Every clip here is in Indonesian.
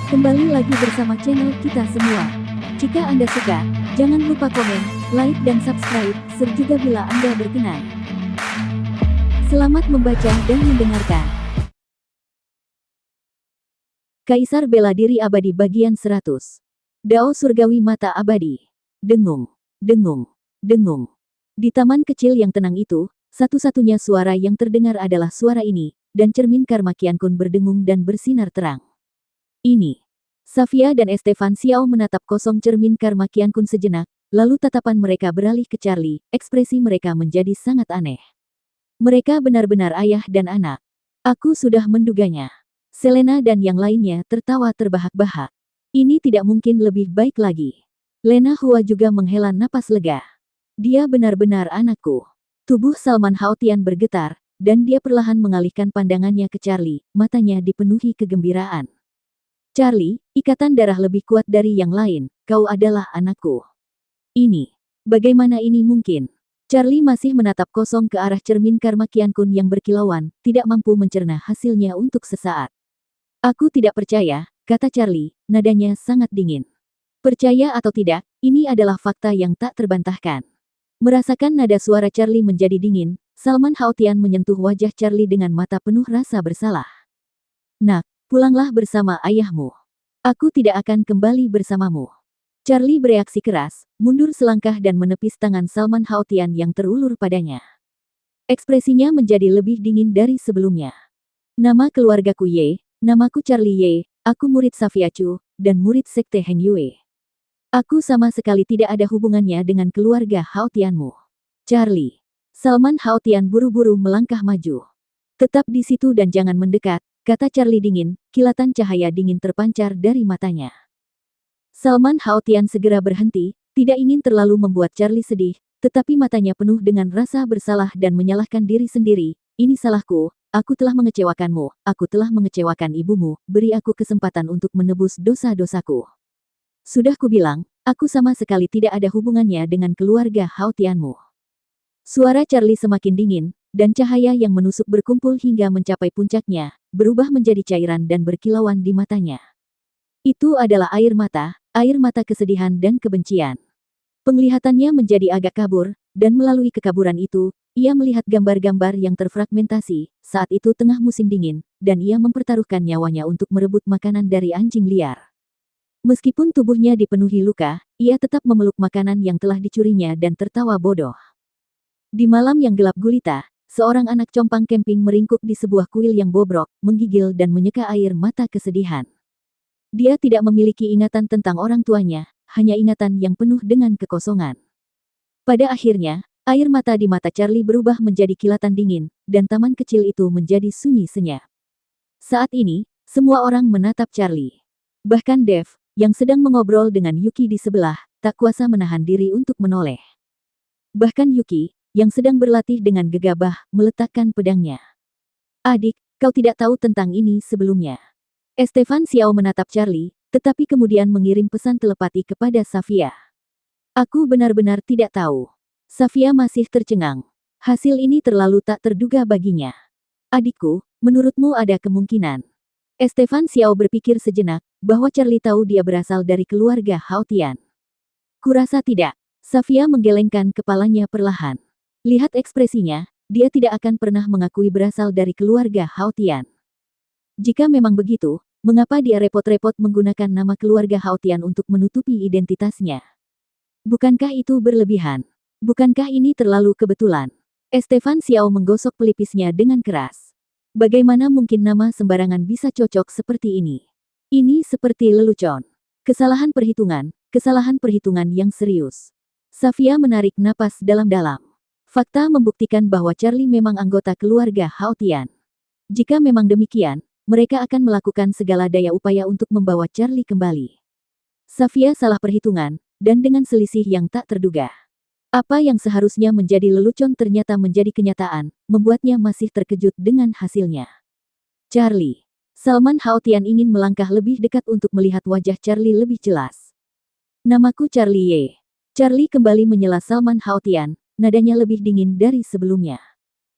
Kembali lagi bersama channel kita semua. Jika Anda suka, jangan lupa komen, like dan subscribe, serta bila Anda berkenan. Selamat membaca dan mendengarkan. Kaisar Bela Diri Abadi bagian 100. Dao Surgawi Mata Abadi. Dengung, dengung, dengung. Di taman kecil yang tenang itu, satu-satunya suara yang terdengar adalah suara ini, dan cermin Karma Qian Kun berdengung dan bersinar terang. Ini. Safia dan Estefan Xiao menatap kosong cermin Karma Qian Kun sejenak, lalu tatapan mereka beralih ke Charlie, ekspresi mereka menjadi sangat aneh. Mereka benar-benar ayah dan anak. Aku sudah menduganya. Selena dan yang lainnya tertawa terbahak-bahak. Ini tidak mungkin lebih baik lagi. Lena Hua juga menghela napas lega. Dia benar-benar anakku. Tubuh Salman Haotian bergetar, dan dia perlahan mengalihkan pandangannya ke Charlie, matanya dipenuhi kegembiraan. Charlie, ikatan darah lebih kuat dari yang lain, kau adalah anakku. Ini. Bagaimana ini mungkin? Charlie masih menatap kosong ke arah cermin Karma Qian Kun yang berkilauan, tidak mampu mencerna hasilnya untuk sesaat. Aku tidak percaya, kata Charlie, nadanya sangat dingin. Percaya atau tidak, ini adalah fakta yang tak terbantahkan. Merasakan nada suara Charlie menjadi dingin, Salman Haotian menyentuh wajah Charlie dengan mata penuh rasa bersalah. Nak, pulanglah bersama ayahmu. Aku tidak akan kembali bersamamu. Charlie bereaksi keras, mundur selangkah dan menepis tangan Salman Haotian yang terulur padanya. Ekspresinya menjadi lebih dingin dari sebelumnya. Nama keluargaku Ye, namaku Charlie Ye, aku murid Safia Chu, dan murid Sekte Heng Yue. Aku sama sekali tidak ada hubungannya dengan keluarga Haotianmu. Charlie. Salman Haotian buru-buru melangkah maju. Tetap di situ dan jangan mendekat, kata Charlie dingin, kilatan cahaya dingin terpancar dari matanya. Salman Haotian segera berhenti, tidak ingin terlalu membuat Charlie sedih, tetapi matanya penuh dengan rasa bersalah dan menyalahkan diri sendiri. Ini salahku, aku telah mengecewakanmu, aku telah mengecewakan ibumu, beri aku kesempatan untuk menebus dosa-dosaku. Sudah kubilang, aku sama sekali tidak ada hubungannya dengan keluarga Haotianmu. Suara Charlie semakin dingin, dan cahaya yang menusuk berkumpul hingga mencapai puncaknya, berubah menjadi cairan dan berkilauan di matanya. Itu adalah air mata kesedihan dan kebencian. Penglihatannya menjadi agak kabur, dan melalui kekaburan itu, ia melihat gambar-gambar yang terfragmentasi. Saat itu tengah musim dingin, dan ia mempertaruhkan nyawanya untuk merebut makanan dari anjing liar. Meskipun tubuhnya dipenuhi luka, ia tetap memeluk makanan yang telah dicurinya dan tertawa bodoh. Di malam yang gelap gulita, seorang anak compang camping meringkuk di sebuah kuil yang bobrok, menggigil dan menyeka air mata kesedihan. Dia tidak memiliki ingatan tentang orang tuanya, hanya ingatan yang penuh dengan kekosongan. Pada akhirnya, air mata di mata Charlie berubah menjadi kilatan dingin, dan taman kecil itu menjadi sunyi senyap. Saat ini, semua orang menatap Charlie. Bahkan Dev, yang sedang mengobrol dengan Yuki di sebelah, tak kuasa menahan diri untuk menoleh. Bahkan Yuki, yang sedang berlatih dengan gegabah, meletakkan pedangnya. Adik, kau tidak tahu tentang ini sebelumnya. Estefan Xiao menatap Charlie, tetapi kemudian mengirim pesan telepati kepada Safia. Aku benar-benar tidak tahu. Safia masih tercengang. Hasil ini terlalu tak terduga baginya. Adikku, menurutmu ada kemungkinan? Estefan Xiao berpikir sejenak, bahwa Charlie tahu dia berasal dari keluarga Haotian. Kurasa tidak. Safia menggelengkan kepalanya perlahan. Lihat ekspresinya, dia tidak akan pernah mengakui berasal dari keluarga Haotian. Jika memang begitu, mengapa dia repot-repot menggunakan nama keluarga Haotian untuk menutupi identitasnya? Bukankah itu berlebihan? Bukankah ini terlalu kebetulan? Estefan Xiao menggosok pelipisnya dengan keras. Bagaimana mungkin nama sembarangan bisa cocok seperti ini? Ini seperti lelucon. Kesalahan perhitungan yang serius. Safia menarik napas dalam-dalam. Fakta membuktikan bahwa Charlie memang anggota keluarga Haotian. Jika memang demikian, mereka akan melakukan segala daya upaya untuk membawa Charlie kembali. Safia salah perhitungan, dan dengan selisih yang tak terduga. Apa yang seharusnya menjadi lelucon ternyata menjadi kenyataan, membuatnya masih terkejut dengan hasilnya. Charlie. Salman Haotian ingin melangkah lebih dekat untuk melihat wajah Charlie lebih jelas. Namaku Charlie Ye. Charlie kembali menyela Salman Haotian, nadanya lebih dingin dari sebelumnya.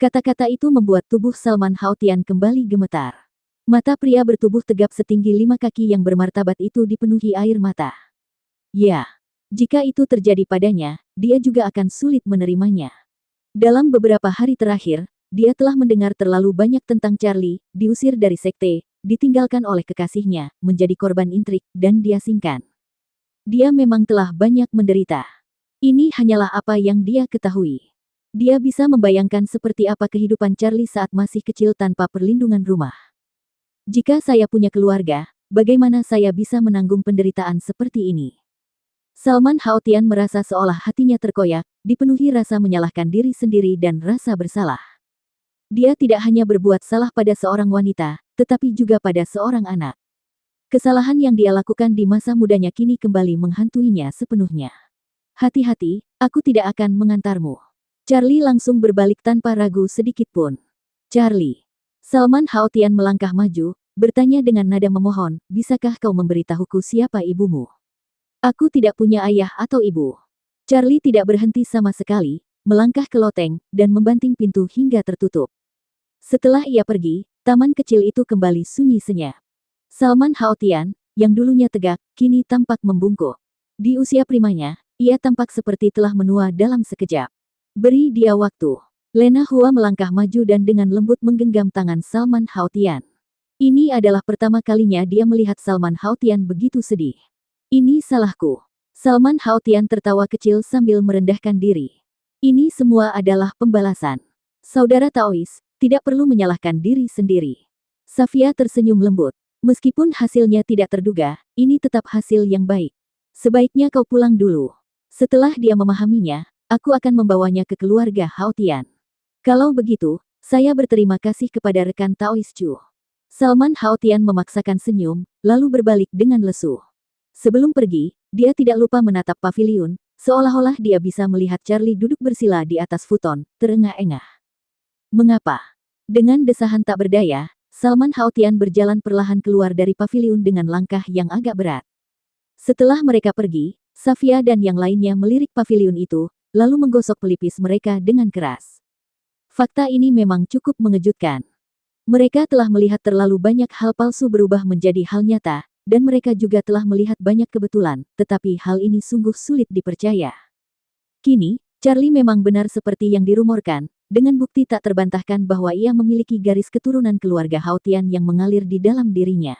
Kata-kata itu membuat tubuh Salman Haotian kembali gemetar. Mata pria bertubuh tegap setinggi 5 kaki yang bermartabat itu dipenuhi air mata. Ya, jika itu terjadi padanya, dia juga akan sulit menerimanya. Dalam beberapa hari terakhir, dia telah mendengar terlalu banyak tentang Charlie, diusir dari sekte, ditinggalkan oleh kekasihnya, menjadi korban intrik, dan diasingkan. Dia memang telah banyak menderita. Ini hanyalah apa yang dia ketahui. Dia bisa membayangkan seperti apa kehidupan Charlie saat masih kecil tanpa perlindungan rumah. Jika saya punya keluarga, bagaimana saya bisa menanggung penderitaan seperti ini? Salman Haotian merasa seolah hatinya terkoyak, dipenuhi rasa menyalahkan diri sendiri dan rasa bersalah. Dia tidak hanya berbuat salah pada seorang wanita, tetapi juga pada seorang anak. Kesalahan yang dia lakukan di masa mudanya kini kembali menghantuinya sepenuhnya. Hati-hati, aku tidak akan mengantarmu. Charlie langsung berbalik tanpa ragu sedikit pun. Charlie. Salman Haotian melangkah maju, bertanya dengan nada memohon, bisakah kau memberitahuku siapa ibumu? Aku tidak punya ayah atau ibu. Charlie tidak berhenti sama sekali, melangkah ke loteng, dan membanting pintu hingga tertutup. Setelah ia pergi, taman kecil itu kembali sunyi senyap. Salman Haotian, yang dulunya tegak, kini tampak membungkuk. Di usia primanya, ia tampak seperti telah menua dalam sekejap. Beri dia waktu. Lena Hua melangkah maju dan dengan lembut menggenggam tangan Salman Haotian. Ini adalah pertama kalinya dia melihat Salman Haotian begitu sedih. Ini salahku. Salman Haotian tertawa kecil sambil merendahkan diri. Ini semua adalah pembalasan. Saudara Taois, tidak perlu menyalahkan diri sendiri. Safia tersenyum lembut. Meskipun hasilnya tidak terduga, ini tetap hasil yang baik. Sebaiknya kau pulang dulu. Setelah dia memahaminya, aku akan membawanya ke keluarga Haotian. Kalau begitu, saya berterima kasih kepada rekan Taois Chu. Salman Haotian memaksakan senyum, lalu berbalik dengan lesu. Sebelum pergi, dia tidak lupa menatap paviliun, seolah-olah dia bisa melihat Charlie duduk bersila di atas futon, terengah-engah. Mengapa? Dengan desahan tak berdaya, Salman Haotian berjalan perlahan keluar dari paviliun dengan langkah yang agak berat. Setelah mereka pergi, Safia dan yang lainnya melirik paviliun itu, lalu menggosok pelipis mereka dengan keras. Fakta ini memang cukup mengejutkan. Mereka telah melihat terlalu banyak hal palsu berubah menjadi hal nyata, dan mereka juga telah melihat banyak kebetulan, tetapi hal ini sungguh sulit dipercaya. Kini, Charlie memang benar seperti yang dirumorkan, dengan bukti tak terbantahkan bahwa ia memiliki garis keturunan keluarga Haotian yang mengalir di dalam dirinya.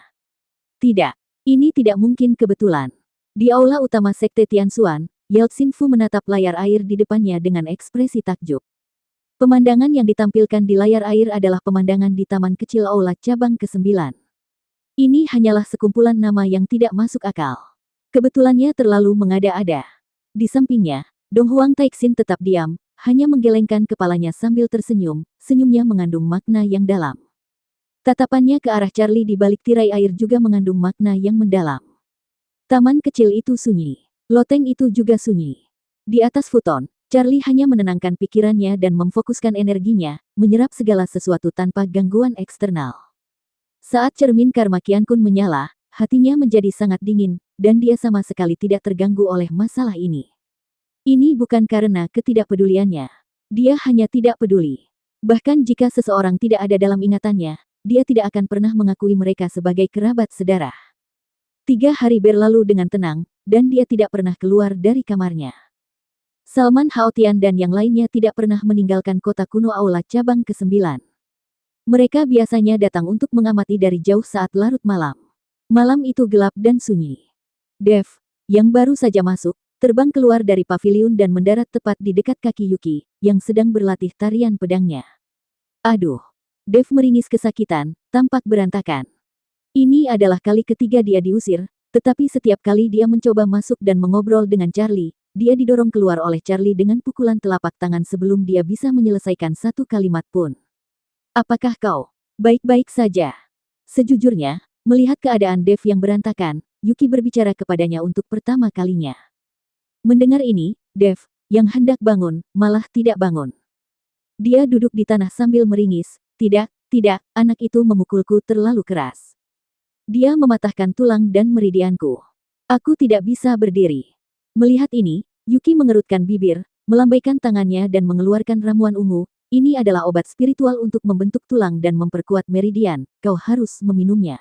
Tidak, ini tidak mungkin kebetulan. Di aula utama Sekte Tianxuan, Yao Xinfu menatap layar air di depannya dengan ekspresi takjub. Pemandangan yang ditampilkan di layar air adalah pemandangan di taman kecil aula cabang ke-9. Ini hanyalah sekumpulan nama yang tidak masuk akal. Kebetulannya terlalu mengada-ada. Di sampingnya, Dong Huang Taixin tetap diam, hanya menggelengkan kepalanya sambil tersenyum, senyumnya mengandung makna yang dalam. Tatapannya ke arah Charlie di balik tirai air juga mengandung makna yang mendalam. Taman kecil itu sunyi. Loteng itu juga sunyi. Di atas futon, Charlie hanya menenangkan pikirannya dan memfokuskan energinya, menyerap segala sesuatu tanpa gangguan eksternal. Saat cermin Karma Qiankun menyala, hatinya menjadi sangat dingin, dan dia sama sekali tidak terganggu oleh masalah ini. Ini bukan karena ketidakpeduliannya. Dia hanya tidak peduli. Bahkan jika seseorang tidak ada dalam ingatannya, dia tidak akan pernah mengakui mereka sebagai kerabat sedarah. 3 hari berlalu dengan tenang, dan dia tidak pernah keluar dari kamarnya. Salman Haotian dan yang lainnya tidak pernah meninggalkan kota kuno aula cabang ke-9. Mereka biasanya datang untuk mengamati dari jauh saat larut malam. Malam itu gelap dan sunyi. Dev, yang baru saja masuk, terbang keluar dari paviliun dan mendarat tepat di dekat kaki Yuki, yang sedang berlatih tarian pedangnya. Aduh! Dev meringis kesakitan, tampak berantakan. Ini adalah kali ketiga dia diusir, tetapi setiap kali dia mencoba masuk dan mengobrol dengan Charlie, dia didorong keluar oleh Charlie dengan pukulan telapak tangan sebelum dia bisa menyelesaikan satu kalimat pun. Apakah kau baik-baik saja? Sejujurnya, melihat keadaan Dev yang berantakan, Yuki berbicara kepadanya untuk pertama kalinya. Mendengar ini, Dev, yang hendak bangun, malah tidak bangun. Dia duduk di tanah sambil meringis, tidak, anak itu memukulku terlalu keras. Dia mematahkan tulang dan meridianku. Aku tidak bisa berdiri. Melihat ini, Yuki mengerutkan bibir, melambaikan tangannya dan mengeluarkan ramuan ungu, Ini adalah obat spiritual untuk membentuk tulang dan memperkuat meridian, kau harus meminumnya.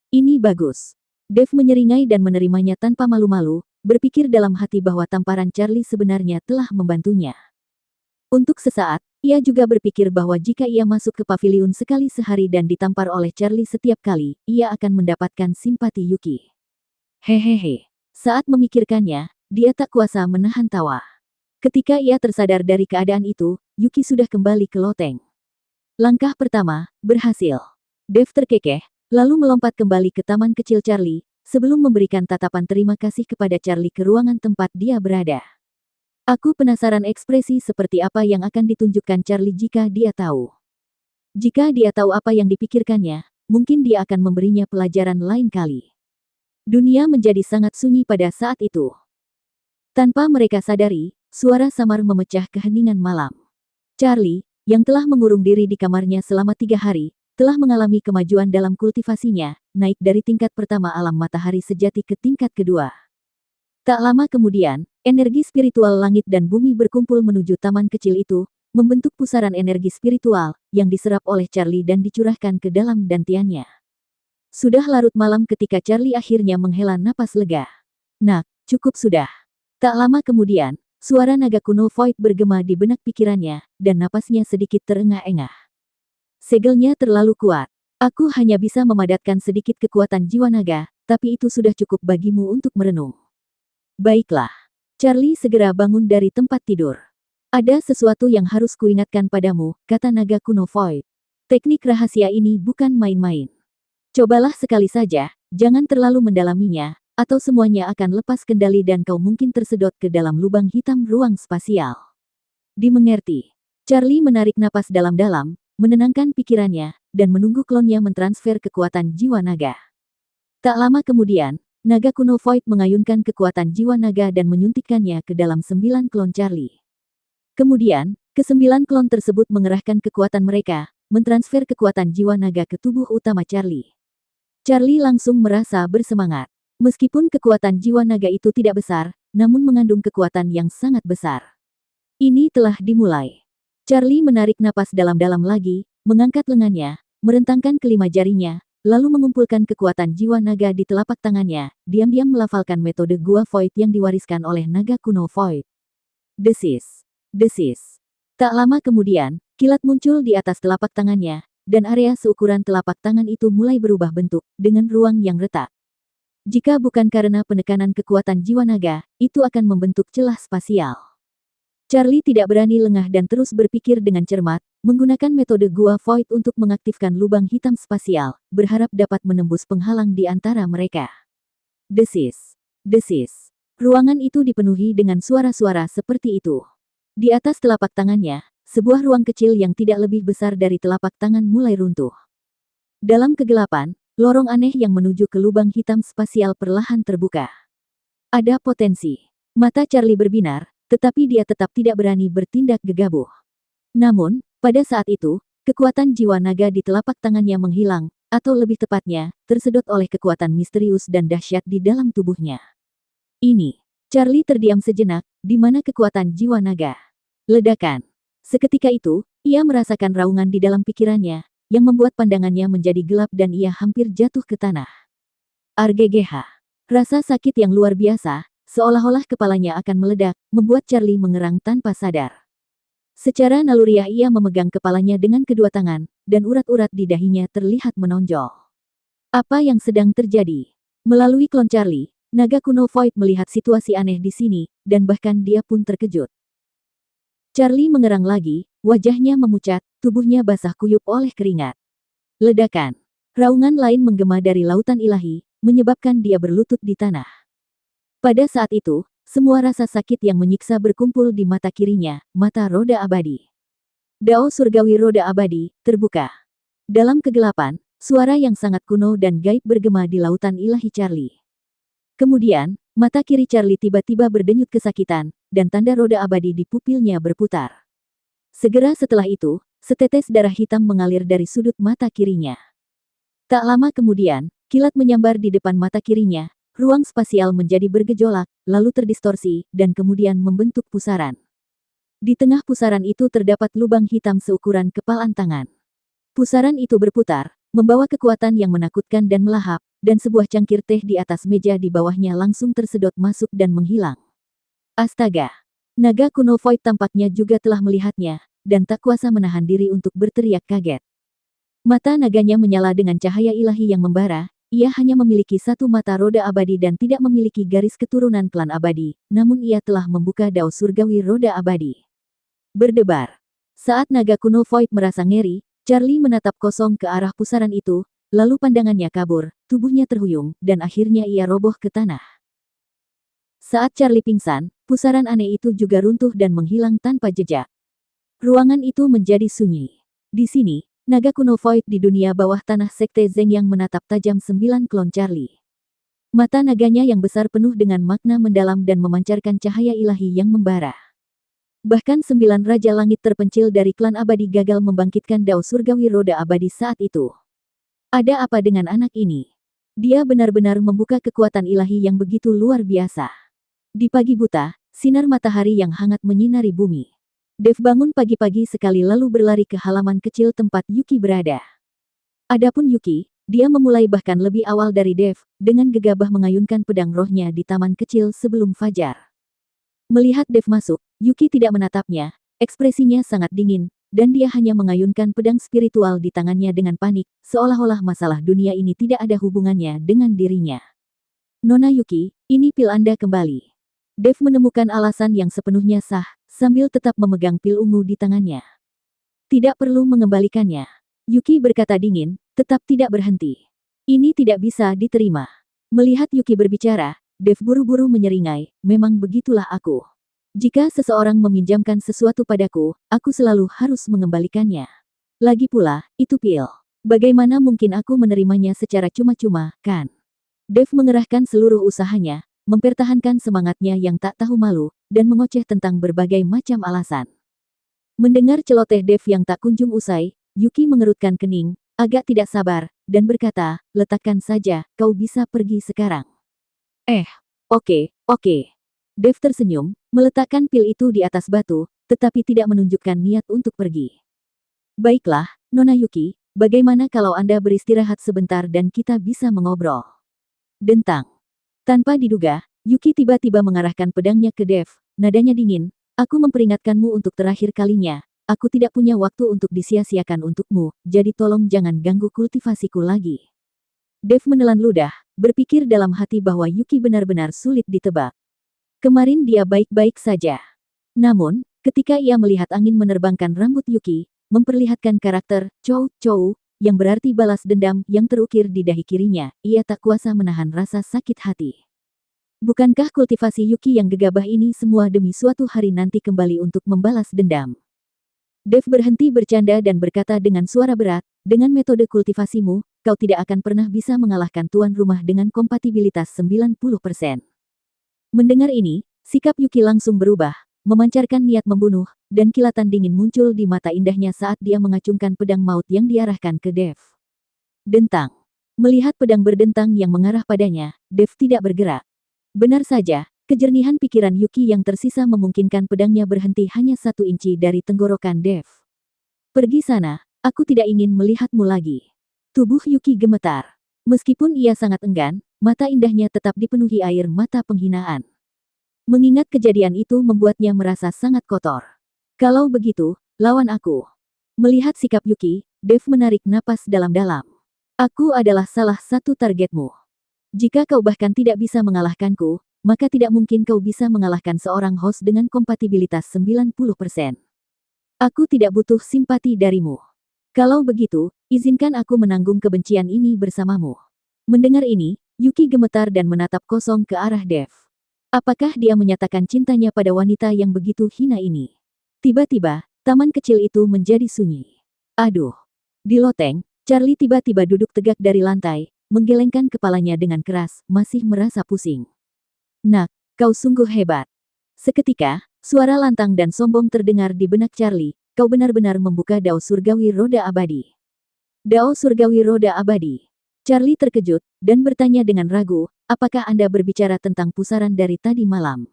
Ini bagus. Dave menyeringai dan menerimanya tanpa malu-malu, berpikir dalam hati bahwa tamparan Charlie sebenarnya telah membantunya. Untuk sesaat, ia juga berpikir bahwa jika ia masuk ke paviliun sekali sehari dan ditampar oleh Charlie setiap kali, ia akan mendapatkan simpati Yuki. Hehehe. Saat memikirkannya, dia tak kuasa menahan tawa. Ketika ia tersadar dari keadaan itu, Yuki sudah kembali ke loteng. Langkah pertama, berhasil. Dave terkekeh, lalu melompat kembali ke taman kecil Charlie, sebelum memberikan tatapan terima kasih kepada Charlie ke ruangan tempat dia berada. Aku penasaran ekspresi seperti apa yang akan ditunjukkan Charlie jika dia tahu. Jika dia tahu apa yang dipikirkannya, mungkin dia akan memberinya pelajaran lain kali. Dunia menjadi sangat sunyi pada saat itu. Tanpa mereka sadari, suara samar memecah keheningan malam. Charlie, yang telah mengurung diri di kamarnya selama 3 hari, telah mengalami kemajuan dalam kultivasinya, naik dari tingkat pertama alam matahari sejati ke tingkat kedua. Tak lama kemudian, energi spiritual langit dan bumi berkumpul menuju taman kecil itu, membentuk pusaran energi spiritual, yang diserap oleh Charlie dan dicurahkan ke dalam dantiannya. Sudah larut malam ketika Charlie akhirnya menghela napas lega. Nak, cukup sudah. Tak lama kemudian, suara naga kuno Void bergema di benak pikirannya, dan napasnya sedikit terengah-engah. Segelnya terlalu kuat. Aku hanya bisa memadatkan sedikit kekuatan jiwa naga, tapi itu sudah cukup bagimu untuk merenung. Baiklah. Charlie segera bangun dari tempat tidur. Ada sesuatu yang harus kuingatkan padamu, kata naga kuno Void. Teknik rahasia ini bukan main-main. Cobalah sekali saja, jangan terlalu mendalaminya, atau semuanya akan lepas kendali dan kau mungkin tersedot ke dalam lubang hitam ruang spasial. Dimengerti. Charlie menarik napas dalam-dalam, menenangkan pikirannya, dan menunggu klonnya mentransfer kekuatan jiwa naga. Tak lama kemudian, naga kuno Void mengayunkan kekuatan jiwa naga dan menyuntikkannya ke dalam 9 klon Charlie. Kemudian, ke-9 klon tersebut mengerahkan kekuatan mereka, mentransfer kekuatan jiwa naga ke tubuh utama Charlie. Charlie langsung merasa bersemangat. Meskipun kekuatan jiwa naga itu tidak besar, namun mengandung kekuatan yang sangat besar. Ini telah dimulai. Charlie menarik napas dalam-dalam lagi, mengangkat lengannya, merentangkan kelima jarinya, lalu mengumpulkan kekuatan jiwa naga di telapak tangannya, diam-diam melafalkan metode Gua Void yang diwariskan oleh naga kuno Void. Desis. Desis. Tak lama kemudian, kilat muncul di atas telapak tangannya, dan area seukuran telapak tangan itu mulai berubah bentuk, dengan ruang yang retak. Jika bukan karena penekanan kekuatan jiwa naga, itu akan membentuk celah spasial. Charlie tidak berani lengah dan terus berpikir dengan cermat, menggunakan metode Gua Void untuk mengaktifkan lubang hitam spasial, berharap dapat menembus penghalang di antara mereka. Desis. Desis. Ruangan itu dipenuhi dengan suara-suara seperti itu. Di atas telapak tangannya, sebuah ruang kecil yang tidak lebih besar dari telapak tangan mulai runtuh. Dalam kegelapan, lorong aneh yang menuju ke lubang hitam spasial perlahan terbuka. Ada potensi. Mata Charlie berbinar, tetapi dia tetap tidak berani bertindak gegabah. Namun, pada saat itu, kekuatan jiwa naga di telapak tangannya menghilang, atau lebih tepatnya, tersedot oleh kekuatan misterius dan dahsyat di dalam tubuhnya. Ini. Charlie terdiam sejenak, di mana kekuatan jiwa naga. Ledakan. Seketika itu, ia merasakan raungan di dalam pikirannya, yang membuat pandangannya menjadi gelap dan ia hampir jatuh ke tanah. RGGH. Rasa sakit yang luar biasa, seolah-olah kepalanya akan meledak, membuat Charlie mengerang tanpa sadar. Secara naluriah ia memegang kepalanya dengan kedua tangan, dan urat-urat di dahinya terlihat menonjol. Apa yang sedang terjadi? Melalui klon Charlie, naga kuno Void melihat situasi aneh di sini, dan bahkan dia pun terkejut. Charlie mengerang lagi, wajahnya memucat, tubuhnya basah kuyup oleh keringat. Ledakan. Raungan lain menggema dari lautan ilahi, menyebabkan dia berlutut di tanah. Pada saat itu, semua rasa sakit yang menyiksa berkumpul di mata kirinya, mata roda abadi. Dao surgawi roda abadi, terbuka. Dalam kegelapan, suara yang sangat kuno dan gaib bergema di lautan ilahi Charlie. Kemudian, mata kiri Charlie tiba-tiba berdenyut kesakitan, dan tanda roda abadi di pupilnya berputar. Segera setelah itu, setetes darah hitam mengalir dari sudut mata kirinya. Tak lama kemudian, kilat menyambar di depan mata kirinya, ruang spasial menjadi bergejolak, lalu terdistorsi, dan kemudian membentuk pusaran. Di tengah pusaran itu terdapat lubang hitam seukuran kepalan tangan. Pusaran itu berputar, membawa kekuatan yang menakutkan dan melahap, dan sebuah cangkir teh di atas meja di bawahnya langsung tersedot masuk dan menghilang. Astaga! Naga kuno Void tampaknya juga telah melihatnya, dan tak kuasa menahan diri untuk berteriak kaget. Mata naganya menyala dengan cahaya ilahi yang membara. Ia hanya memiliki satu mata roda abadi dan tidak memiliki garis keturunan klan abadi, namun ia telah membuka dao surgawi roda abadi. Berdebar. Saat naga kuno Void merasa ngeri, Charlie menatap kosong ke arah pusaran itu, lalu pandangannya kabur, tubuhnya terhuyung, dan akhirnya ia roboh ke tanah. Saat Charlie pingsan, pusaran aneh itu juga runtuh dan menghilang tanpa jejak. Ruangan itu menjadi sunyi. Di sini, naga kuno Void di dunia bawah tanah Sekte Zeng yang menatap tajam 9 klon Charlie. Mata naganya yang besar penuh dengan makna mendalam dan memancarkan cahaya ilahi yang membara. Bahkan 9 Raja Langit terpencil dari klan abadi gagal membangkitkan dao surgawi roda abadi saat itu. Ada apa dengan anak ini? Dia benar-benar membuka kekuatan ilahi yang begitu luar biasa. Di pagi buta, sinar matahari yang hangat menyinari bumi. Dev bangun pagi-pagi sekali lalu berlari ke halaman kecil tempat Yuki berada. Adapun Yuki, dia memulai bahkan lebih awal dari Dev, dengan gegabah mengayunkan pedang rohnya di taman kecil sebelum fajar. Melihat Dev masuk, Yuki tidak menatapnya, ekspresinya sangat dingin, dan dia hanya mengayunkan pedang spiritual di tangannya dengan panik, seolah-olah masalah dunia ini tidak ada hubungannya dengan dirinya. Nona Yuki, ini pil Anda kembali. Dev menemukan alasan yang sepenuhnya sah, sambil tetap memegang pil ungu di tangannya. Tidak perlu mengembalikannya. Yuki berkata dingin, tetap tidak berhenti. Ini tidak bisa diterima. Melihat Yuki berbicara, Dev buru-buru menyeringai, memang begitulah aku. Jika seseorang meminjamkan sesuatu padaku, aku selalu harus mengembalikannya. Lagi pula, itu pil. Bagaimana mungkin aku menerimanya secara cuma-cuma, kan? Dev mengerahkan seluruh usahanya, mempertahankan semangatnya yang tak tahu malu, dan mengoceh tentang berbagai macam alasan. Mendengar celoteh Dev yang tak kunjung usai, Yuki mengerutkan kening, agak tidak sabar, dan berkata, letakkan saja, kau bisa pergi sekarang. Oke. Dev tersenyum, meletakkan pil itu di atas batu, tetapi tidak menunjukkan niat untuk pergi. Baiklah, Nona Yuki, bagaimana kalau Anda beristirahat sebentar dan kita bisa mengobrol? Dentang. Tanpa diduga, Yuki tiba-tiba mengarahkan pedangnya ke Dev, nadanya dingin, aku memperingatkanmu untuk terakhir kalinya, aku tidak punya waktu untuk disia-siakan untukmu, jadi tolong jangan ganggu kultivasiku lagi. Dev menelan ludah, berpikir dalam hati bahwa Yuki benar-benar sulit ditebak. Kemarin dia baik-baik saja. Namun, ketika ia melihat angin menerbangkan rambut Yuki, memperlihatkan karakter Chou, yang berarti balas dendam yang terukir di dahi kirinya, ia tak kuasa menahan rasa sakit hati. Bukankah kultivasi Yuki yang gegabah ini semua demi suatu hari nanti kembali untuk membalas dendam? Dev berhenti bercanda dan berkata dengan suara berat, dengan metode kultivasimu, kau tidak akan pernah bisa mengalahkan tuan rumah dengan kompatibilitas 90%. Mendengar ini, sikap Yuki langsung berubah, memancarkan niat membunuh, dan kilatan dingin muncul di mata indahnya saat dia mengacungkan pedang maut yang diarahkan ke Dev. Dentang. Melihat pedang berdentang yang mengarah padanya, Dev tidak bergerak. Benar saja, kejernihan pikiran Yuki yang tersisa memungkinkan pedangnya berhenti hanya 1 inci dari tenggorokan Dev. Pergi sana, aku tidak ingin melihatmu lagi. Tubuh Yuki gemetar. Meskipun ia sangat enggan, mata indahnya tetap dipenuhi air mata penghinaan. Mengingat kejadian itu membuatnya merasa sangat kotor. Kalau begitu, lawan aku. Melihat sikap Yuki, Dev menarik napas dalam-dalam. Aku adalah salah satu targetmu. Jika kau bahkan tidak bisa mengalahkanku, maka tidak mungkin kau bisa mengalahkan seorang host dengan kompatibilitas 90%. Aku tidak butuh simpati darimu. Kalau begitu, izinkan aku menanggung kebencian ini bersamamu. Mendengar ini, Yuki gemetar dan menatap kosong ke arah Dev. Apakah dia menyatakan cintanya pada wanita yang begitu hina ini? Tiba-tiba, taman kecil itu menjadi sunyi. Aduh. Di loteng, Charlie tiba-tiba duduk tegak dari lantai, menggelengkan kepalanya dengan keras, masih merasa pusing. Nak, kau sungguh hebat. Seketika, suara lantang dan sombong terdengar di benak Charlie, kau benar-benar membuka dao surgawi roda abadi. Dao surgawi roda abadi. Charlie terkejut, dan bertanya dengan ragu, apakah Anda berbicara tentang pusaran dari tadi malam?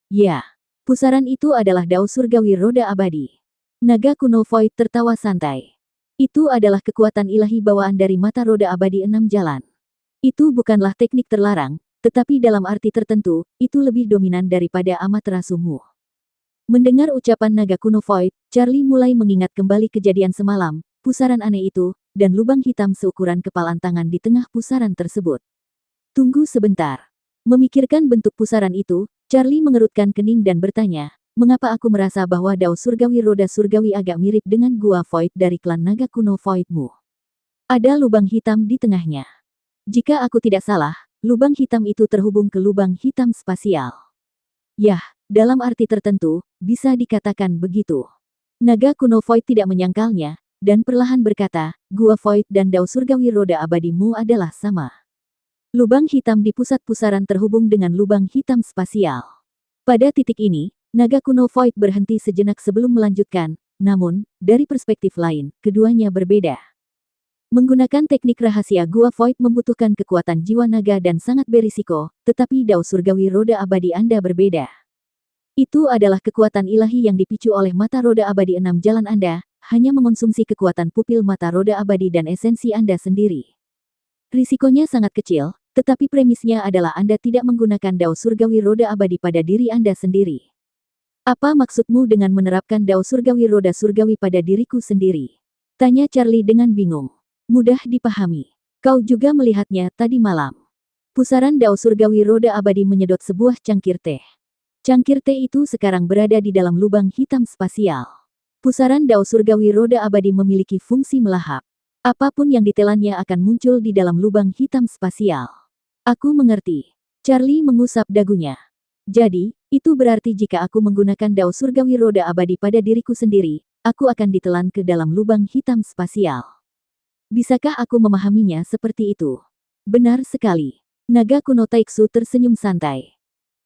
Ya. Pusaran itu adalah dao surgawi roda abadi. Naga kuno Void tertawa santai. Itu adalah kekuatan ilahi bawaan dari mata roda abadi 6 jalan. Itu bukanlah teknik terlarang, tetapi dalam arti tertentu, itu lebih dominan daripada Amaterasu-mu. Mendengar ucapan naga kuno Void, Charlie mulai mengingat kembali kejadian semalam, pusaran aneh itu, dan lubang hitam seukuran kepalan tangan di tengah pusaran tersebut. Tunggu sebentar. Memikirkan bentuk pusaran itu, Charlie mengerutkan kening dan bertanya, mengapa aku merasa bahwa dao surgawi roda surgawi agak mirip dengan gua Void dari klan naga kuno Void-mu? Ada lubang hitam di tengahnya. Jika aku tidak salah, lubang hitam itu terhubung ke lubang hitam spasial. Yah, dalam arti tertentu, bisa dikatakan begitu. Naga kuno Void tidak menyangkalnya, dan perlahan berkata, gua Void dan dao surgawi roda abadimu adalah sama. Lubang hitam di pusat pusaran terhubung dengan lubang hitam spasial. Pada titik ini, naga kuno Void berhenti sejenak sebelum melanjutkan, namun, dari perspektif lain, keduanya berbeda. Menggunakan teknik rahasia gua Void membutuhkan kekuatan jiwa naga dan sangat berisiko, tetapi dao surgawi roda abadi Anda berbeda. Itu adalah kekuatan ilahi yang dipicu oleh mata roda abadi 6 jalan Anda, hanya mengonsumsi kekuatan pupil mata roda abadi dan esensi Anda sendiri. Risikonya sangat kecil, tetapi premisnya adalah Anda tidak menggunakan dao surgawi roda abadi pada diri Anda sendiri. Apa maksudmu dengan menerapkan dao surgawi roda surgawi pada diriku sendiri? Tanya Charlie dengan bingung. Mudah dipahami. Kau juga melihatnya tadi malam. Pusaran dao surgawi roda abadi menyedot sebuah cangkir teh. Cangkir teh itu sekarang berada di dalam lubang hitam spasial. Pusaran dao surgawi roda abadi memiliki fungsi melahap. Apapun yang ditelannya akan muncul di dalam lubang hitam spasial. Aku mengerti. Charlie mengusap dagunya. Jadi, itu berarti jika aku menggunakan dao surgawi roda abadi pada diriku sendiri, aku akan ditelan ke dalam lubang hitam spasial. Bisakah aku memahaminya seperti itu? Benar sekali. Naga kuno Taiksu tersenyum santai.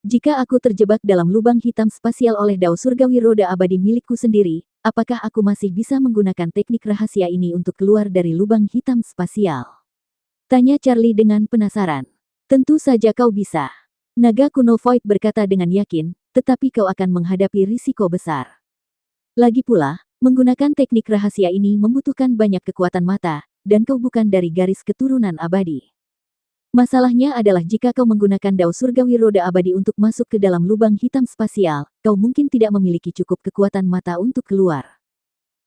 Jika aku terjebak dalam lubang hitam spasial oleh dao surgawi roda abadi milikku sendiri, apakah aku masih bisa menggunakan teknik rahasia ini untuk keluar dari lubang hitam spasial? Tanya Charlie dengan penasaran. Tentu saja kau bisa. Naga kuno Void berkata dengan yakin, tetapi kau akan menghadapi risiko besar. Lagi pula, menggunakan teknik rahasia ini membutuhkan banyak kekuatan mata, dan kau bukan dari garis keturunan abadi. Masalahnya adalah jika kau menggunakan dao surgawi roda abadi untuk masuk ke dalam lubang hitam spasial, kau mungkin tidak memiliki cukup kekuatan mata untuk keluar.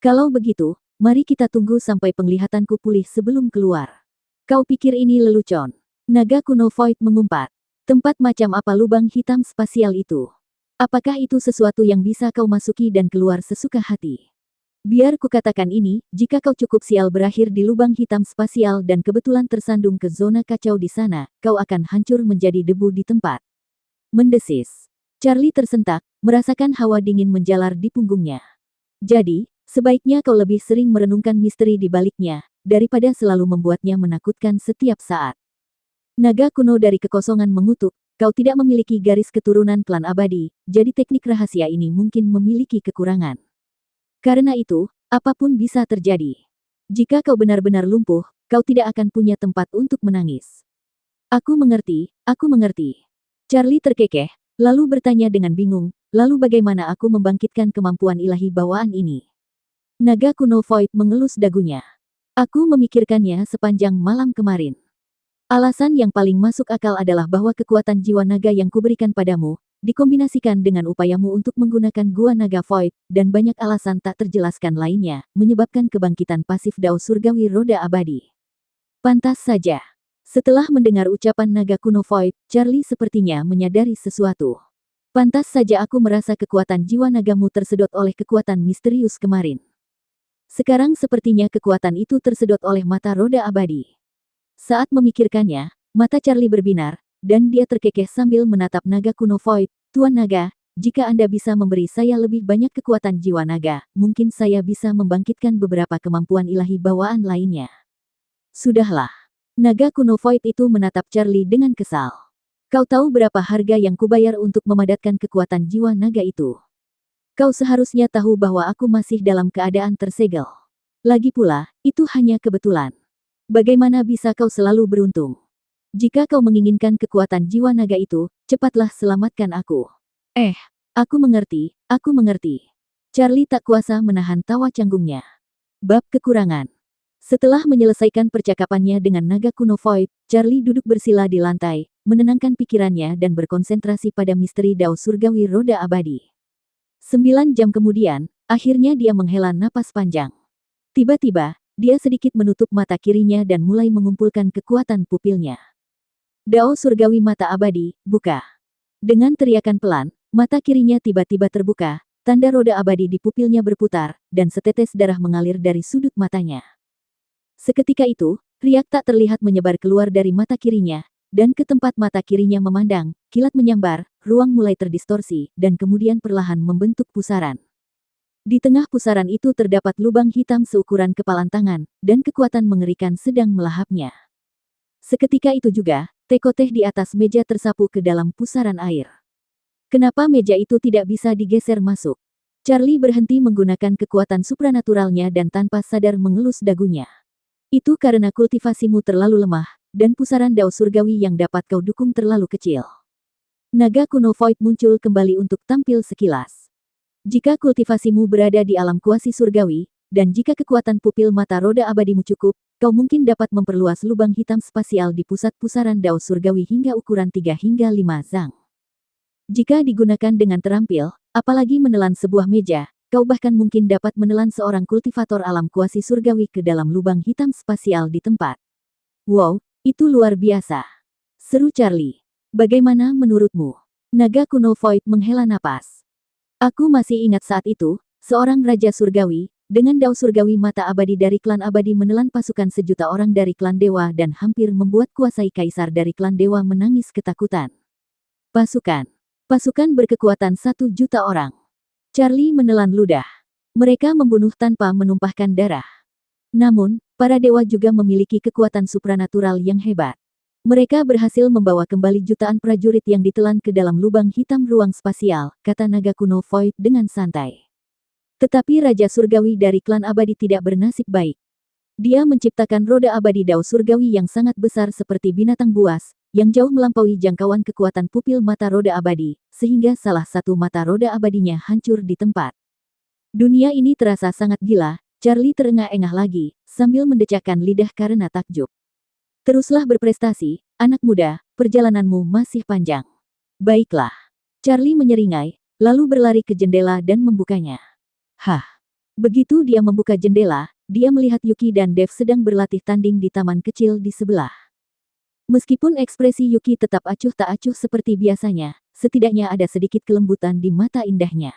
Kalau begitu, mari kita tunggu sampai penglihatanku pulih sebelum keluar. Kau pikir ini lelucon? Naga kuno Void mengumpat. Tempat macam apa lubang hitam spasial itu? Apakah itu sesuatu yang bisa kau masuki dan keluar sesuka hati? Biar kukatakan ini, jika kau cukup sial berakhir di lubang hitam spasial dan kebetulan tersandung ke zona kacau di sana, kau akan hancur menjadi debu di tempat. Mendesis. Charlie tersentak, merasakan hawa dingin menjalar di punggungnya. Jadi, sebaiknya kau lebih sering merenungkan misteri di baliknya, daripada selalu membuatnya menakutkan setiap saat. Naga kuno dari kekosongan mengutuk, kau tidak memiliki garis keturunan klan abadi, jadi teknik rahasia ini mungkin memiliki kekurangan. Karena itu, apapun bisa terjadi. Jika kau benar-benar lumpuh, kau tidak akan punya tempat untuk menangis. Aku mengerti, aku mengerti. Charlie terkekeh, lalu bertanya dengan bingung, lalu bagaimana aku membangkitkan kemampuan ilahi bawaan ini? Naga kuno Void mengelus dagunya. Aku memikirkannya sepanjang malam kemarin. Alasan yang paling masuk akal adalah bahwa kekuatan jiwa naga yang kuberikan padamu, dikombinasikan dengan upayamu untuk menggunakan gua naga Void, dan banyak alasan tak terjelaskan lainnya, menyebabkan kebangkitan pasif dao surgawi roda abadi. Pantas saja. Setelah mendengar ucapan naga kuno Void, Charlie sepertinya menyadari sesuatu. Pantas saja aku merasa kekuatan jiwa nagamu tersedot oleh kekuatan misterius kemarin. Sekarang sepertinya kekuatan itu tersedot oleh mata roda abadi. Saat memikirkannya, mata Charlie berbinar, dan dia terkekeh sambil menatap naga kuno Void. Tuan Naga, jika Anda bisa memberi saya lebih banyak kekuatan jiwa naga, mungkin saya bisa membangkitkan beberapa kemampuan ilahi bawaan lainnya. Sudahlah. Naga kuno Void itu menatap Charlie dengan kesal. Kau tahu berapa harga yang kubayar untuk memadatkan kekuatan jiwa naga itu? Kau seharusnya tahu bahwa aku masih dalam keadaan tersegel. Lagi pula, itu hanya kebetulan. Bagaimana bisa kau selalu beruntung? Jika kau menginginkan kekuatan jiwa naga itu, cepatlah selamatkan aku. Aku mengerti, aku mengerti. Charlie tak kuasa menahan tawa canggungnya. Bab kekurangan. Setelah menyelesaikan percakapannya dengan naga kuno Void, Charlie duduk bersila di lantai, menenangkan pikirannya dan berkonsentrasi pada misteri Dao Surgawi Roda Abadi. 9 jam kemudian, akhirnya dia menghela napas panjang. Tiba-tiba, dia sedikit menutup mata kirinya dan mulai mengumpulkan kekuatan pupilnya. Dao Surgawi Mata Abadi, buka. Dengan teriakan pelan, mata kirinya tiba-tiba terbuka, tanda roda abadi di pupilnya berputar, dan setetes darah mengalir dari sudut matanya. Seketika itu, riak tak terlihat menyebar keluar dari mata kirinya, dan ke tempat mata kirinya memandang, kilat menyambar, ruang mulai terdistorsi, dan kemudian perlahan membentuk pusaran. Di tengah pusaran itu terdapat lubang hitam seukuran kepalan tangan, dan kekuatan mengerikan sedang melahapnya. Seketika itu juga, teko teh di atas meja tersapu ke dalam pusaran air. Kenapa meja itu tidak bisa digeser masuk? Charlie berhenti menggunakan kekuatan supranaturalnya dan tanpa sadar mengelus dagunya. Itu karena kultivasimu terlalu lemah, dan pusaran Dao Surgawi yang dapat kau dukung terlalu kecil. Naga kuno Void muncul kembali untuk tampil sekilas. Jika kultivasimu berada di alam kuasi surgawi, dan jika kekuatan pupil mata roda abadimu cukup, kau mungkin dapat memperluas lubang hitam spasial di pusat pusaran Dao Surgawi hingga ukuran 3 hingga 5 zang. Jika digunakan dengan terampil, apalagi menelan sebuah meja, kau bahkan mungkin dapat menelan seorang kultivator alam kuasi surgawi ke dalam lubang hitam spasial di tempat. Wow, itu luar biasa. Seru Charlie. Bagaimana menurutmu? Naga kuno Void menghela napas. Aku masih ingat saat itu, seorang raja surgawi, dengan Dao Surgawi Mata Abadi dari klan abadi menelan pasukan 1.000.000 orang dari klan dewa dan hampir membuat kuasai kaisar dari klan dewa menangis ketakutan. Pasukan berkekuatan 1.000.000 orang. Charlie menelan ludah. Mereka membunuh tanpa menumpahkan darah. Namun, para dewa juga memiliki kekuatan supranatural yang hebat. Mereka berhasil membawa kembali jutaan prajurit yang ditelan ke dalam lubang hitam ruang spasial, kata naga kuno Void dengan santai. Tetapi Raja Surgawi dari klan abadi tidak bernasib baik. Dia menciptakan roda abadi Dao Surgawi yang sangat besar seperti binatang buas, yang jauh melampaui jangkauan kekuatan pupil mata roda abadi, sehingga salah satu mata roda abadinya hancur di tempat. Dunia ini terasa sangat gila, Charlie terengah-engah lagi, sambil mendecakkan lidah karena takjub. Teruslah berprestasi, anak muda, perjalananmu masih panjang. Baiklah. Charlie menyeringai, lalu berlari ke jendela dan membukanya. Hah. Begitu dia membuka jendela, dia melihat Yuki dan Dev sedang berlatih tanding di taman kecil di sebelah. Meskipun ekspresi Yuki tetap acuh tak acuh seperti biasanya, setidaknya ada sedikit kelembutan di mata indahnya.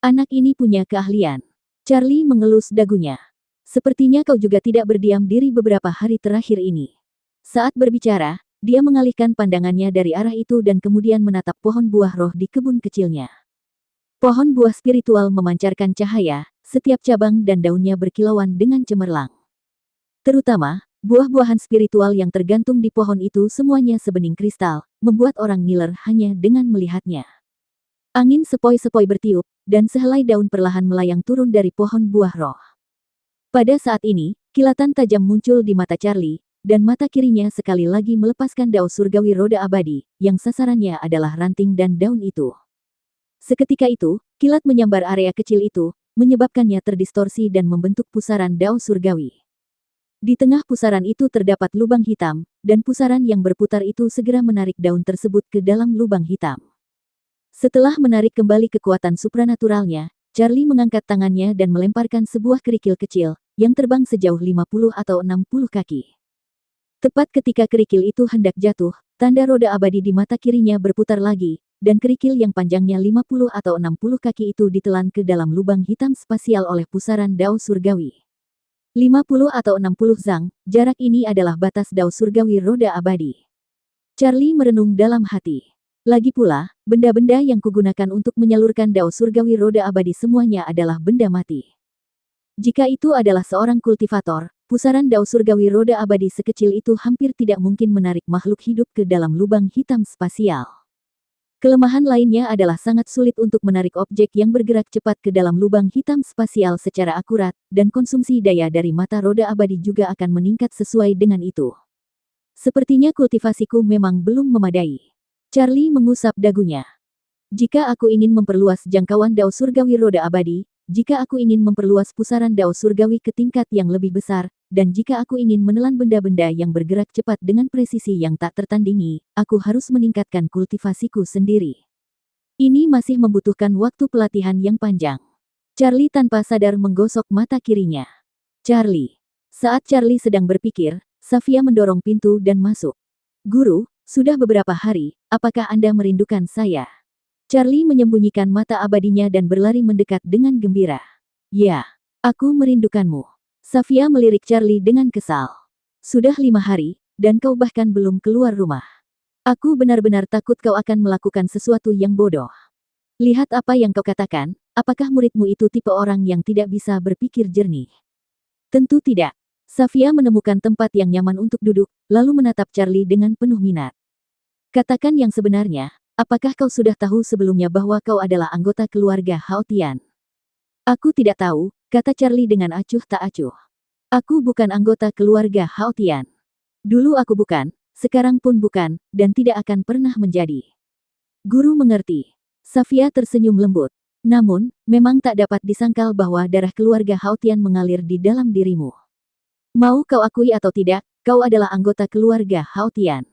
Anak ini punya keahlian. Charlie mengelus dagunya. Sepertinya kau juga tidak berdiam diri beberapa hari terakhir ini. Saat berbicara, dia mengalihkan pandangannya dari arah itu dan kemudian menatap pohon buah roh di kebun kecilnya. Pohon buah spiritual memancarkan cahaya, setiap cabang dan daunnya berkilauan dengan cemerlang. Terutama, buah-buahan spiritual yang tergantung di pohon itu semuanya sebening kristal, membuat orang ngiler hanya dengan melihatnya. Angin sepoi-sepoi bertiup, dan sehelai daun perlahan melayang turun dari pohon buah roh. Pada saat ini, kilatan tajam muncul di mata Charlie, dan mata kirinya sekali lagi melepaskan Dao Surgawi Roda Abadi, yang sasarannya adalah ranting dan daun itu. Seketika itu, kilat menyambar area kecil itu, menyebabkannya terdistorsi dan membentuk pusaran Dao Surgawi. Di tengah pusaran itu terdapat lubang hitam, dan pusaran yang berputar itu segera menarik daun tersebut ke dalam lubang hitam. Setelah menarik kembali kekuatan supranaturalnya, Charlie mengangkat tangannya dan melemparkan sebuah kerikil kecil, yang terbang sejauh 50 atau 60 kaki. Tepat ketika kerikil itu hendak jatuh, tanda roda abadi di mata kirinya berputar lagi, dan kerikil yang panjangnya 50 atau 60 kaki itu ditelan ke dalam lubang hitam spasial oleh pusaran Dao Surgawi. 50 atau 60 zang, jarak ini adalah batas Dao Surgawi Roda Abadi. Charlie merenung dalam hati. Lagi pula, benda-benda yang kugunakan untuk menyalurkan Dao Surgawi Roda Abadi semuanya adalah benda mati. Jika itu adalah seorang kultivator, pusaran Dao Surgawi Roda Abadi sekecil itu hampir tidak mungkin menarik makhluk hidup ke dalam lubang hitam spasial. Kelemahan lainnya adalah sangat sulit untuk menarik objek yang bergerak cepat ke dalam lubang hitam spasial secara akurat, dan konsumsi daya dari mata roda abadi juga akan meningkat sesuai dengan itu. Sepertinya kultivasiku memang belum memadai. Charlie mengusap dagunya. Jika aku ingin memperluas jangkauan dao surgawi roda abadi, jika aku ingin memperluas pusaran dao surgawi ke tingkat yang lebih besar, dan jika aku ingin menelan benda-benda yang bergerak cepat dengan presisi yang tak tertandingi, aku harus meningkatkan kultivasiku sendiri. Ini masih membutuhkan waktu pelatihan yang panjang. Charlie tanpa sadar menggosok mata kirinya. Charlie. Saat Charlie sedang berpikir, Safia mendorong pintu dan masuk. Guru, sudah beberapa hari, apakah Anda merindukan saya? Charlie menyembunyikan mata abadinya dan berlari mendekat dengan gembira. Ya, aku merindukanmu. Safia melirik Charlie dengan kesal. Sudah 5 hari, dan kau bahkan belum keluar rumah. Aku benar-benar takut kau akan melakukan sesuatu yang bodoh. Lihat apa yang kau katakan, apakah muridmu itu tipe orang yang tidak bisa berpikir jernih? Tentu tidak. Safia menemukan tempat yang nyaman untuk duduk, lalu menatap Charlie dengan penuh minat. Katakan yang sebenarnya. Apakah kau sudah tahu sebelumnya bahwa kau adalah anggota keluarga Hao Tian? Aku tidak tahu, kata Charlie dengan acuh tak acuh. Aku bukan anggota keluarga Hao Tian. Dulu aku bukan, sekarang pun bukan, dan tidak akan pernah menjadi. Guru mengerti. Safia tersenyum lembut. Namun, memang tak dapat disangkal bahwa darah keluarga Hao Tian mengalir di dalam dirimu. Mau kau akui atau tidak, kau adalah anggota keluarga Hao Tian.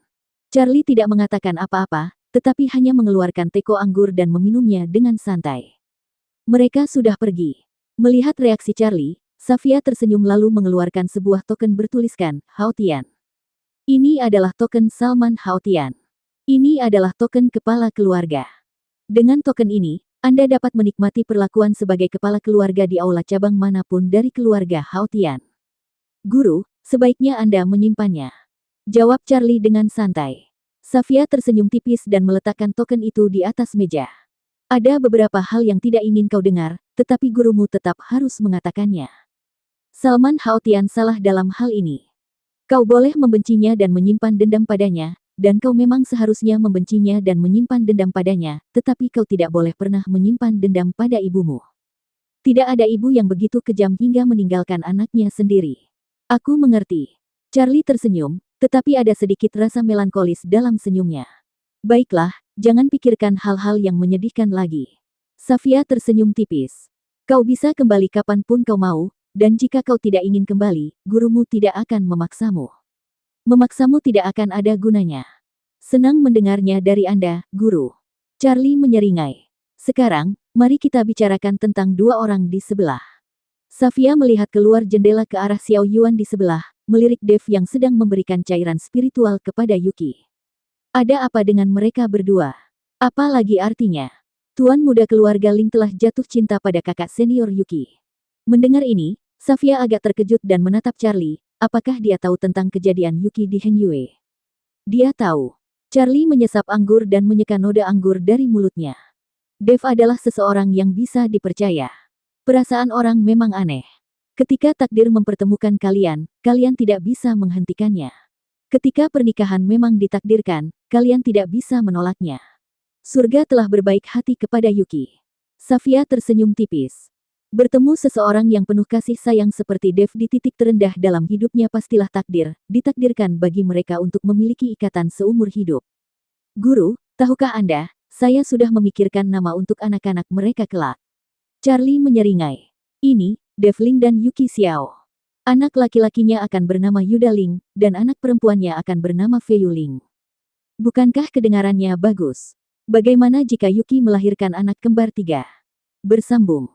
Charlie tidak mengatakan apa-apa, tetapi hanya mengeluarkan teko anggur dan meminumnya dengan santai. Mereka sudah pergi. Melihat reaksi Charlie, Safia tersenyum lalu mengeluarkan sebuah token bertuliskan, Hao Tian. Ini adalah token Salman Hao Tian. Ini adalah token kepala keluarga. Dengan token ini, Anda dapat menikmati perlakuan sebagai kepala keluarga di aula cabang manapun dari keluarga Hao Tian. Guru, sebaiknya Anda menyimpannya. Jawab Charlie dengan santai. Safia tersenyum tipis dan meletakkan token itu di atas meja. Ada beberapa hal yang tidak ingin kau dengar, tetapi gurumu tetap harus mengatakannya. Salman Hao Tian salah dalam hal ini. Kau boleh membencinya dan menyimpan dendam padanya, dan kau memang seharusnya membencinya dan menyimpan dendam padanya, tetapi kau tidak boleh pernah menyimpan dendam pada ibumu. Tidak ada ibu yang begitu kejam hingga meninggalkan anaknya sendiri. Aku mengerti. Charlie tersenyum, tetapi ada sedikit rasa melankolis dalam senyumnya. Baiklah, jangan pikirkan hal-hal yang menyedihkan lagi. Safia tersenyum tipis. Kau bisa kembali kapanpun kau mau, dan jika kau tidak ingin kembali, gurumu tidak akan memaksamu. Memaksamu tidak akan ada gunanya. Senang mendengarnya dari Anda, guru. Charlie menyeringai. Sekarang, mari kita bicarakan tentang dua orang di sebelah. Safia melihat keluar jendela ke arah Xiao Yuan di sebelah, melirik Dev yang sedang memberikan cairan spiritual kepada Yuki. Ada apa dengan mereka berdua? Apa lagi artinya? Tuan muda keluarga Ling telah jatuh cinta pada kakak senior Yuki. Mendengar ini, Safia agak terkejut dan menatap Charlie. Apakah dia tahu tentang kejadian Yuki di Hengyue? Dia tahu. Charlie menyesap anggur dan menyeka noda anggur dari mulutnya. Dev adalah seseorang yang bisa dipercaya. Perasaan orang memang aneh. Ketika takdir mempertemukan kalian, kalian tidak bisa menghentikannya. Ketika pernikahan memang ditakdirkan, kalian tidak bisa menolaknya. Surga telah berbaik hati kepada Yuki. Safia tersenyum tipis. Bertemu seseorang yang penuh kasih sayang seperti Dev di titik terendah dalam hidupnya pastilah ditakdirkan bagi mereka untuk memiliki ikatan seumur hidup. Guru, tahukah Anda, saya sudah memikirkan nama untuk anak-anak mereka kelak. Charlie menyeringai. Ini, Dev Ling dan Yuki Xiao. Anak laki-lakinya akan bernama Yuda Ling, dan anak perempuannya akan bernama Fei Ling. Bukankah kedengarannya bagus? Bagaimana jika Yuki melahirkan anak kembar 3? Bersambung.